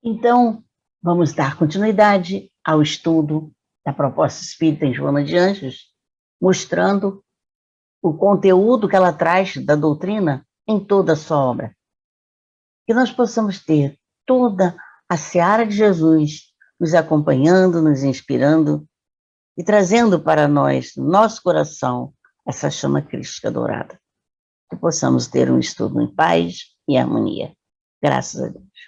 Então, vamos dar continuidade ao estudo da proposta espírita em Joana de Anjos, mostrando o conteúdo que ela traz da doutrina em toda a sua obra. Que nós possamos ter toda a seara de Jesus nos acompanhando, nos inspirando e trazendo para nós, no nosso coração, essa chama crística dourada. Que possamos ter um estudo em paz e harmonia. Graças a Deus.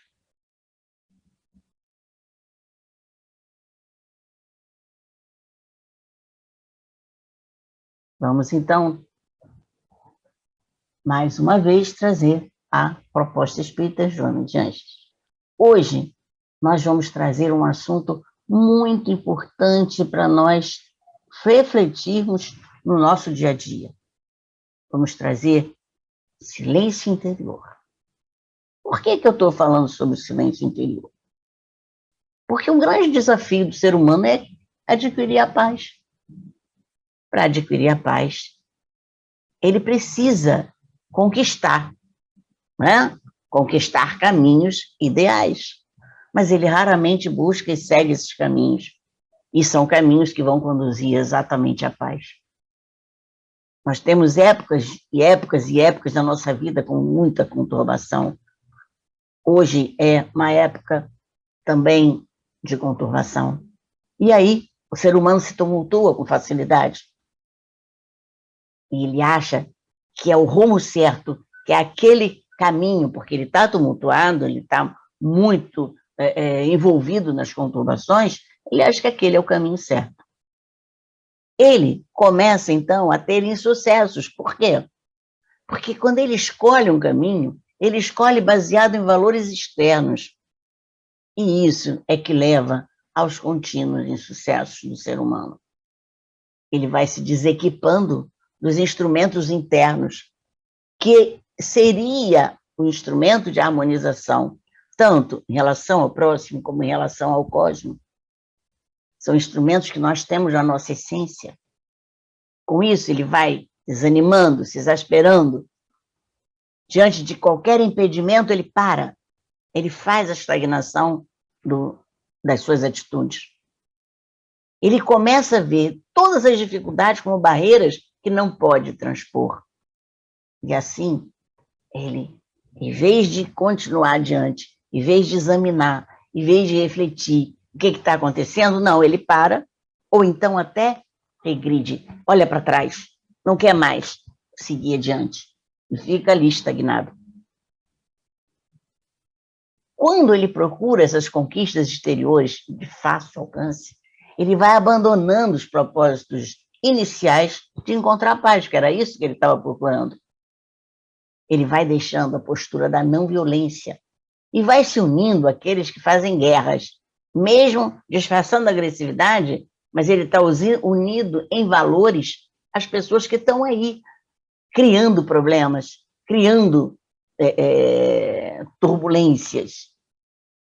Vamos, então, mais uma vez, trazer a proposta espírita Joana de Anjos. Hoje, nós vamos trazer um assunto muito importante para nós refletirmos no nosso dia a dia. Vamos trazer silêncio interior. Por que eu estou falando sobre o silêncio interior? Porque o grande desafio do ser humano é adquirir a paz. Para adquirir a paz, ele precisa conquistar, né? Conquistar caminhos ideais. Mas ele raramente busca e segue esses caminhos. E são caminhos que vão conduzir exatamente à paz. Nós temos épocas e épocas e épocas da nossa vida com muita conturbação. Hoje é uma época também de conturbação. E aí, o ser humano se tumultua com facilidade. E ele acha que é o rumo certo, que é aquele caminho, porque ele está tumultuado, ele está muito envolvido nas conturbações, ele acha que aquele é o caminho certo. Ele começa, então, a ter insucessos. Por quê? Porque quando ele escolhe um caminho, ele escolhe baseado em valores externos. E isso é que leva aos contínuos insucessos do ser humano. Ele vai se desequipando dos instrumentos internos, que seria o instrumento de harmonização, tanto em relação ao próximo como em relação ao cosmos. São instrumentos que nós temos na nossa essência. Com isso, ele vai desanimando, se exasperando. Diante de qualquer impedimento, ele para. Ele faz a estagnação das suas atitudes. Ele começa a ver todas as dificuldades como barreiras que não pode transpor. E assim, ele, em vez de continuar adiante, em vez de examinar, em vez de refletir o que está acontecendo, não, ele para, ou então até regride, olha para trás, não quer mais seguir adiante, e fica ali estagnado. Quando ele procura essas conquistas exteriores de fácil alcance, ele vai abandonando os propósitos iniciais de encontrar paz, que era isso que ele estava procurando. Ele vai deixando a postura da não violência e vai se unindo àqueles que fazem guerras, mesmo disfarçando a agressividade, mas ele está unido em valores às pessoas que estão aí, criando problemas, criando turbulências.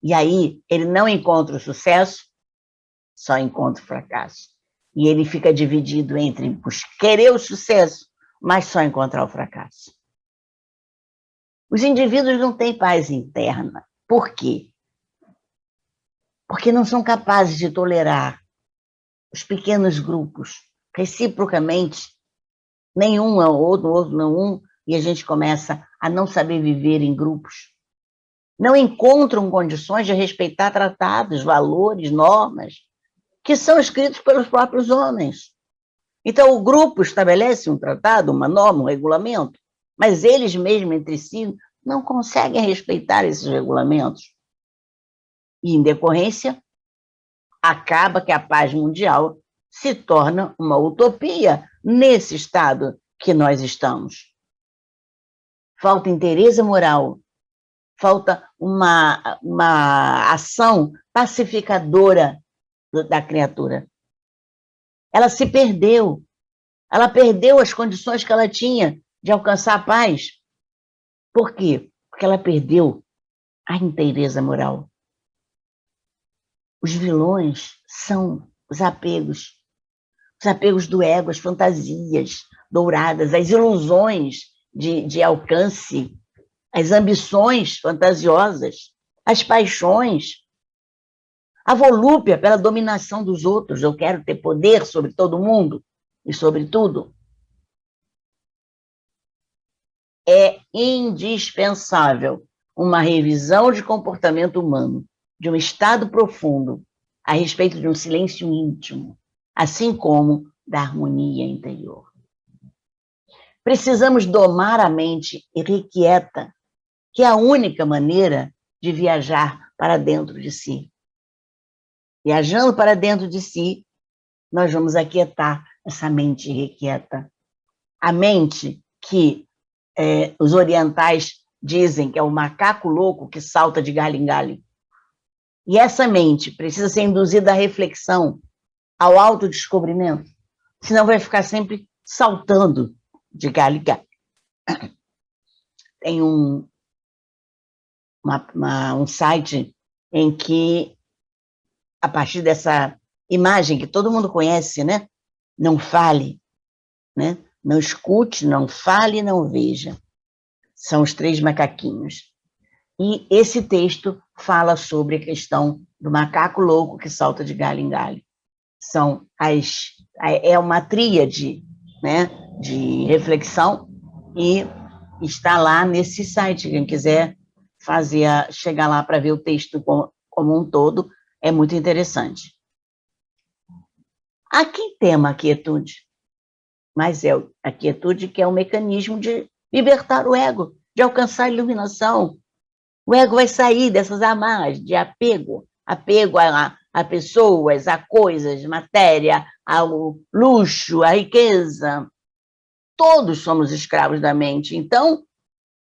E aí ele não encontra o sucesso, só encontra o fracasso. E ele fica dividido entre querer o sucesso, mas só encontrar o fracasso. Os indivíduos não têm paz interna. Por quê? Porque não são capazes de tolerar os pequenos grupos, reciprocamente, nenhum é o outro não um, e a gente começa a não saber viver em grupos. Não encontram condições de respeitar tratados, valores, normas, que são escritos pelos próprios homens. Então, o grupo estabelece um tratado, uma norma, um regulamento, mas eles mesmos, entre si, não conseguem respeitar esses regulamentos. E, em decorrência, acaba que a paz mundial se torna uma utopia nesse estado que nós estamos. Falta interesse moral, falta uma ação pacificadora da criatura. Ela se perdeu. Ela perdeu as condições que ela tinha de alcançar a paz. Por quê? Porque ela perdeu a inteireza moral. Os vilões são os apegos do ego, as fantasias douradas, as ilusões de alcance, as ambições fantasiosas, as paixões, A volúpia pela dominação dos outros. Eu quero ter poder sobre todo mundo e sobre tudo. É indispensável uma revisão de comportamento humano, de um estado profundo, a respeito de um silêncio íntimo, assim como da harmonia interior. Precisamos domar a mente irrequieta, que é a única maneira de viajar para dentro de si. Viajando para dentro de si, nós vamos aquietar essa mente irrequieta. A mente que os orientais dizem que é o macaco louco que salta de galho em galho. E essa mente precisa ser induzida à reflexão, ao autodescobrimento, senão vai ficar sempre saltando de galho em galho. Tem um site em que, a partir dessa imagem que todo mundo conhece, né? Não fale, né? Não escute, não fale, não veja. São os 3 macaquinhos. E esse texto fala sobre a questão do macaco louco que salta de galho em galho. É uma tríade, né, de reflexão, e está lá nesse site. Quem quiser chegar lá para ver o texto como um todo, é muito interessante. Aqui tema a quietude, mas é a quietude que é um mecanismo de libertar o ego, de alcançar a iluminação. O ego vai sair dessas amarras de apego a pessoas, a coisas, matéria, ao luxo, à riqueza. Todos somos escravos da mente. Então,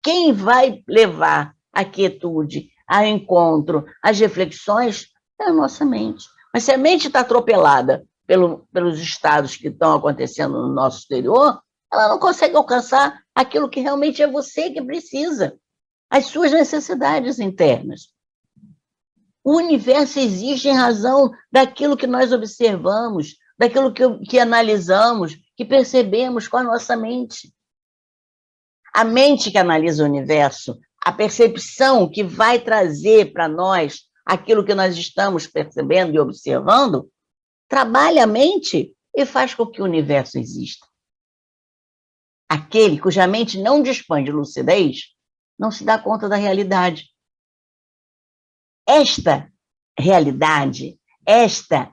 quem vai levar a quietude, ao encontro, as reflexões, é a nossa mente. Mas se a mente está atropelada pelos estados que estão acontecendo no nosso exterior, ela não consegue alcançar aquilo que realmente é você que precisa, as suas necessidades internas. O universo existe em razão daquilo que nós observamos, daquilo que analisamos, que percebemos com a nossa mente. A mente que analisa o universo, a percepção que vai trazer para nós aquilo que nós estamos percebendo e observando, trabalha a mente e faz com que o universo exista. Aquele cuja mente não dispõe de lucidez não se dá conta da realidade. Esta realidade, esta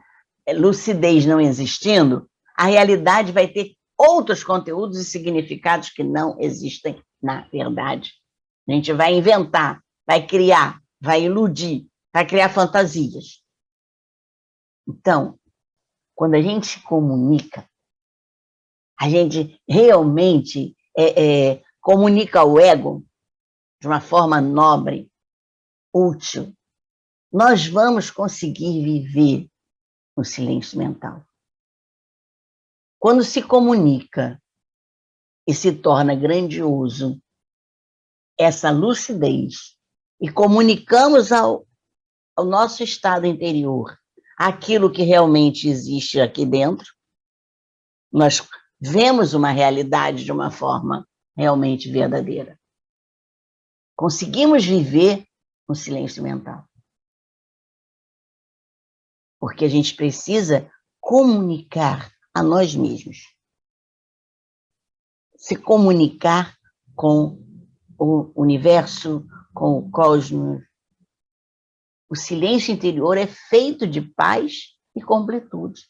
lucidez não existindo, a realidade vai ter outros conteúdos e significados que não existem na verdade. A gente vai inventar, vai criar, vai iludir, vai criar fantasias. Então, quando a gente se comunica, a gente realmente comunica o ego de uma forma nobre, útil, nós vamos conseguir viver no silêncio mental. Quando se comunica e se torna grandioso essa lucidez e comunicamos ao nosso estado interior aquilo que realmente existe aqui dentro, nós vemos uma realidade de uma forma realmente verdadeira. Conseguimos viver no silêncio mental. Porque a gente precisa comunicar a nós mesmos. Se comunicar com o universo, com o cosmos. O silêncio interior é feito de paz e completude.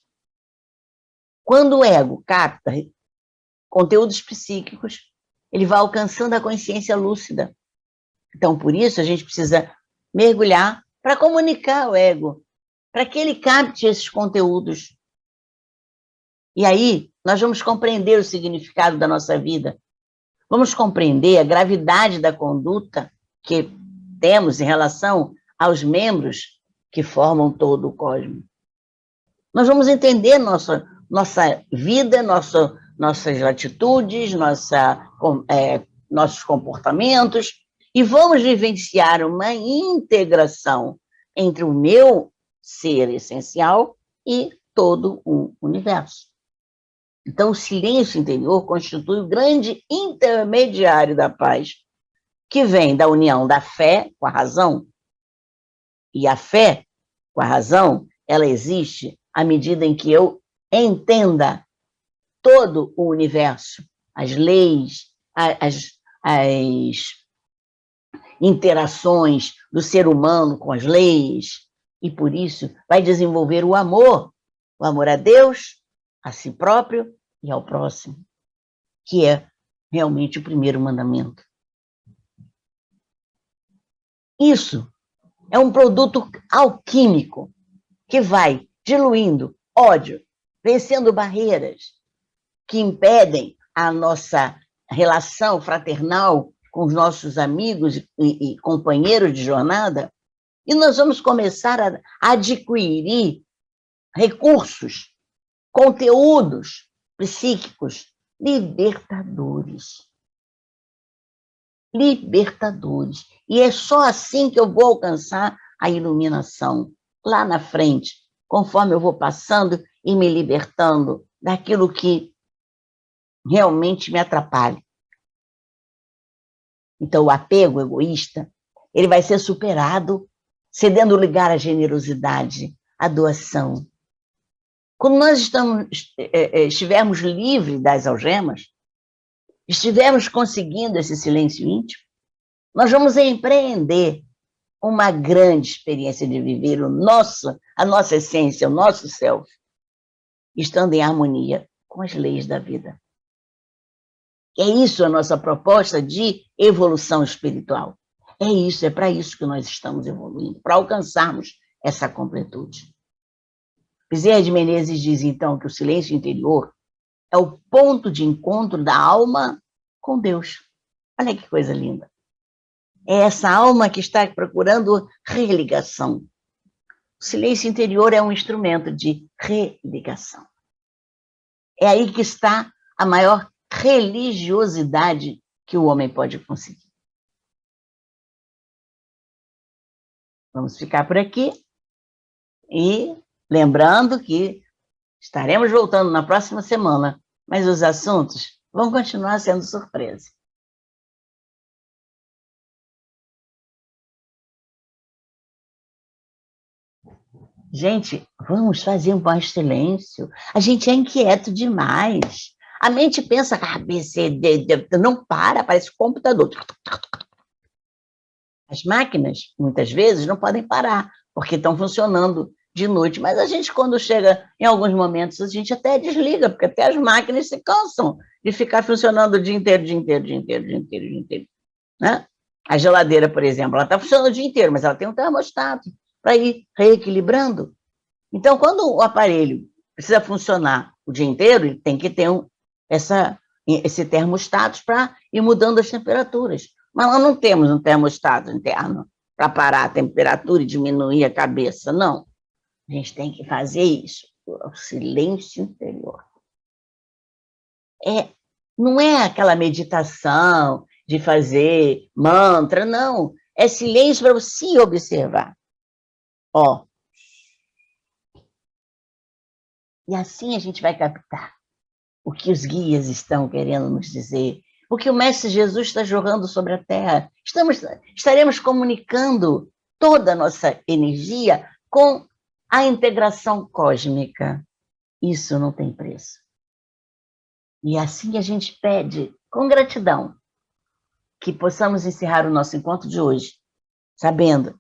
Quando o ego capta conteúdos psíquicos, ele vai alcançando a consciência lúcida. Então, por isso, a gente precisa mergulhar para comunicar ao ego, para que ele capte esses conteúdos. E aí, nós vamos compreender o significado da nossa vida. Vamos compreender a gravidade da conduta que temos em relação aos membros que formam todo o cosmos. Nós vamos entender nossa vida, nossas atitudes, nossos comportamentos, e vamos vivenciar uma integração entre o meu ser essencial e todo o universo. Então, o silêncio interior constitui o grande intermediário da paz, que vem da união da fé com a razão. E a fé com a razão, ela existe à medida em que eu entenda todo o universo, as leis, as interações do ser humano com as leis, e por isso vai desenvolver o amor a Deus, a si próprio e ao próximo, que é realmente o primeiro mandamento. Isso é um produto alquímico que vai diluindo ódio, vencendo barreiras que impedem a nossa relação fraternal com os nossos amigos e companheiros de jornada, e nós vamos começar a adquirir recursos, conteúdos psíquicos libertadores. Libertadores. E é só assim que eu vou alcançar a iluminação, lá na frente, conforme eu vou passando e me libertando daquilo que realmente me atrapalha. Então, o apego egoísta, ele vai ser superado, cedendo lugar à generosidade, à doação. Quando nós estivermos livres das algemas, estivermos conseguindo esse silêncio íntimo, nós vamos empreender uma grande experiência de viver a nossa essência, o nosso self, estando em harmonia com as leis da vida. É isso a nossa proposta de evolução espiritual. É isso, é para isso que nós estamos evoluindo, para alcançarmos essa completude. Bezerra de Menezes diz, então, que o silêncio interior é o ponto de encontro da alma com Deus. Olha que coisa linda. É essa alma que está procurando religação. O silêncio interior é um instrumento de religação. É aí que está a maior religiosidade que o homem pode conseguir. Vamos ficar por aqui e lembrando que estaremos voltando na próxima semana, mas os assuntos vão continuar sendo surpresa. Gente, vamos fazer um mais silêncio. A gente é inquieto demais. A mente pensa, B, C, D, não para, parece computador. As máquinas, muitas vezes, não podem parar, porque estão funcionando de noite. Mas a gente, quando chega em alguns momentos, a gente até desliga, porque até as máquinas se cansam de ficar funcionando o dia inteiro, dia inteiro, dia inteiro, dia inteiro, dia inteiro. Né? A geladeira, por exemplo, ela está funcionando o dia inteiro, mas ela tem um termostato para ir reequilibrando. Então, quando o aparelho precisa funcionar o dia inteiro, ele tem que ter esse termostato para ir mudando as temperaturas. Mas nós não temos um termostato interno para parar a temperatura e diminuir a cabeça, não. A gente tem que fazer isso, o silêncio interior. Não é aquela meditação de fazer mantra, não. É silêncio para você observar. Ó. E assim a gente vai captar o que os guias estão querendo nos dizer, o que o Mestre Jesus está jogando sobre a Terra. Estaremos comunicando toda a nossa energia com a integração cósmica. Isso não tem preço. E assim a gente pede, com gratidão, que possamos encerrar o nosso encontro de hoje, sabendo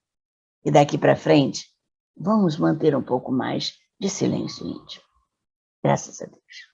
que daqui para frente vamos manter um pouco mais de silêncio íntimo. Graças a Deus.